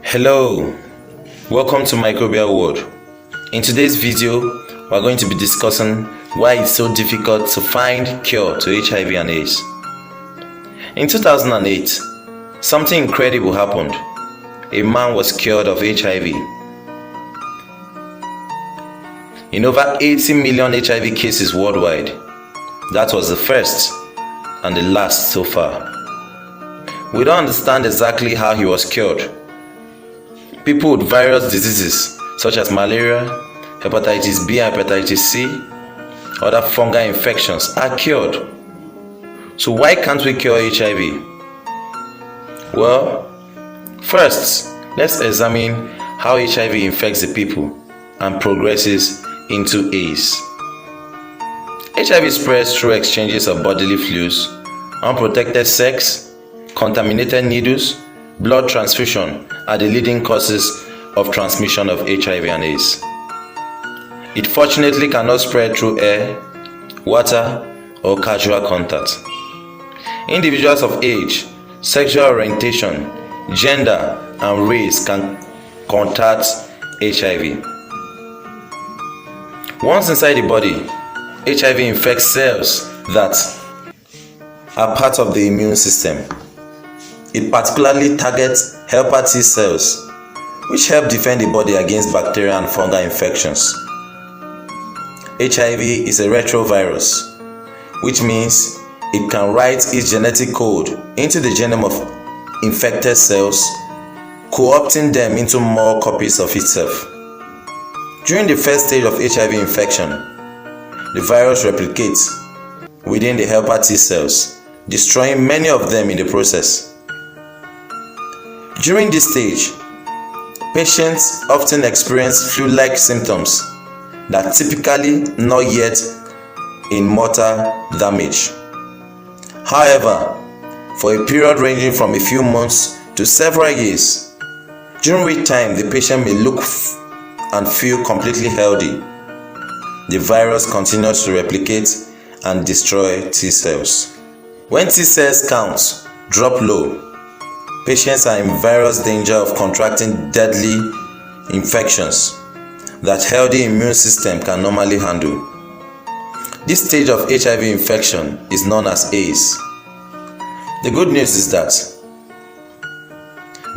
Hello, welcome to Microbial World. In today's video, we're going to be discussing why it's so difficult to find cure to HIV and AIDS. In 2008, something incredible happened. A man was cured of HIV. In over 80 million HIV cases worldwide, that was the first and the last so far. We don't understand exactly how he was cured. People with various diseases such as malaria, hepatitis B and hepatitis C, other fungal infections are cured. So why can't we cure HIV? Well, first, let's examine how HIV infects the people and progresses into AIDS. HIV spreads through exchanges of bodily fluids, unprotected sex, contaminated needles. Blood transfusion are the leading causes of transmission of HIV and AIDS. It fortunately cannot spread through air, water, or casual contact. Individuals of age, sexual orientation, gender, and race can contract HIV. Once inside the body, HIV infects cells that are part of the immune system. It particularly targets hepatitis cells, which help defend the body against bacterial and fungal infections. HIV is a retrovirus, which means it can write its genetic code into the genome of infected cells, co-opting them into more copies of itself. During the first stage of HIV infection, the virus replicates within the hepatitis cells, destroying many of them in the process. During this stage, patients often experience flu-like symptoms that typically not yet in mortal damage. However, for a period ranging from a few months to several years, during which time the patient may look and feel completely healthy, the virus continues to replicate and destroy T cells. When T cells counts drop low, patients are in various danger of contracting deadly infections that healthy immune system can normally handle. This stage of HIV infection is known as AIDS. The good news is that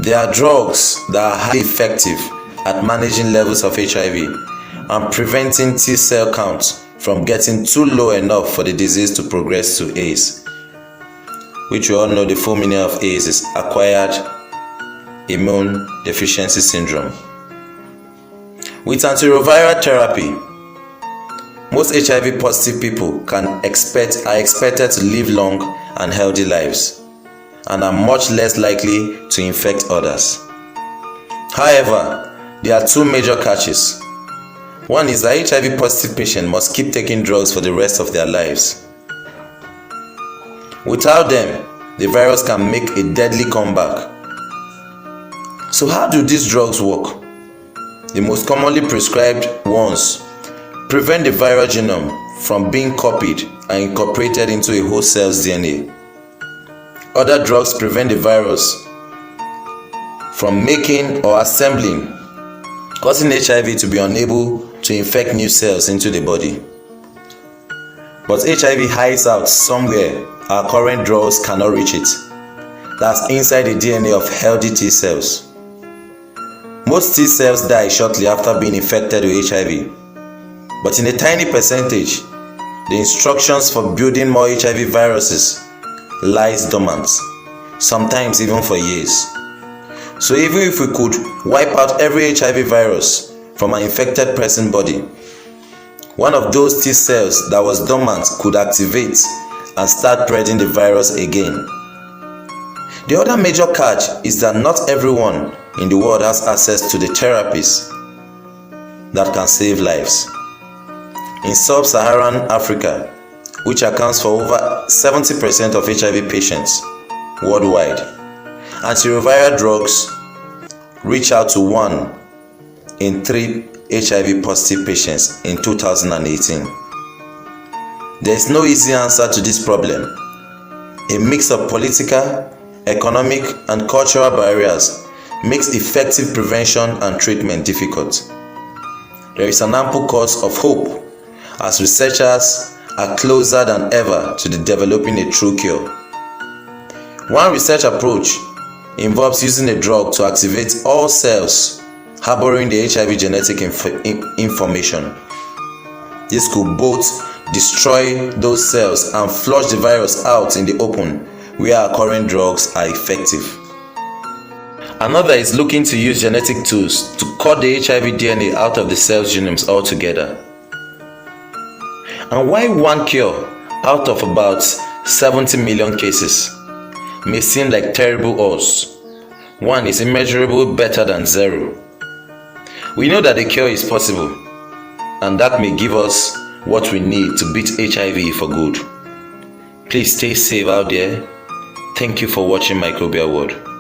there are drugs that are highly effective at managing levels of HIV and preventing T cell counts from getting too low enough for the disease to progress to AIDS, which we all know the full meaning of AIDS is acquired immune deficiency syndrome. With antiretroviral therapy, most HIV positive people are expected to live long and healthy lives and are much less likely to infect others. However, there are two major catches. One is that HIV positive patients must keep taking drugs for the rest of their lives. Without them, the virus can make a deadly comeback. So how do these drugs work? The most commonly prescribed ones prevent the viral genome from being copied and incorporated into a host cell's DNA. Other drugs prevent the virus from making or assembling, causing HIV to be unable to infect new cells into the body. But HIV hides out somewhere our current drugs cannot reach it. That's inside the DNA of healthy T cells. Most T cells die shortly after being infected with HIV. But in a tiny percentage, the instructions for building more HIV viruses lies dormant, sometimes even for years. So even if we could wipe out every HIV virus from an infected person's body, one of those T cells that was dormant could activate and start spreading the virus again. The other major catch is that not everyone in the world has access to the therapies that can save lives. In sub-Saharan Africa, which accounts for over 70% of HIV patients worldwide, antiretroviral drugs reach out to 1 in 3 HIV positive patients in 2018. There is no easy answer to this problem. A mix of political, economic, and cultural barriers makes effective prevention and treatment difficult. There is an ample cause of hope as researchers are closer than ever to developing a true cure. One research approach involves using a drug to activate all cells harboring the HIV genetic information. This could both destroy those cells and flush the virus out in the open, where our current drugs are effective. Another is looking to use genetic tools to cut the HIV DNA out of the cell's genomes altogether. And while one cure out of about 70 million cases may seem like terrible odds, one is immeasurably better than zero. We know that a cure is possible, and that may give us what we need to beat HIV for good. Please stay safe out there. Thank you for watching Microbial World.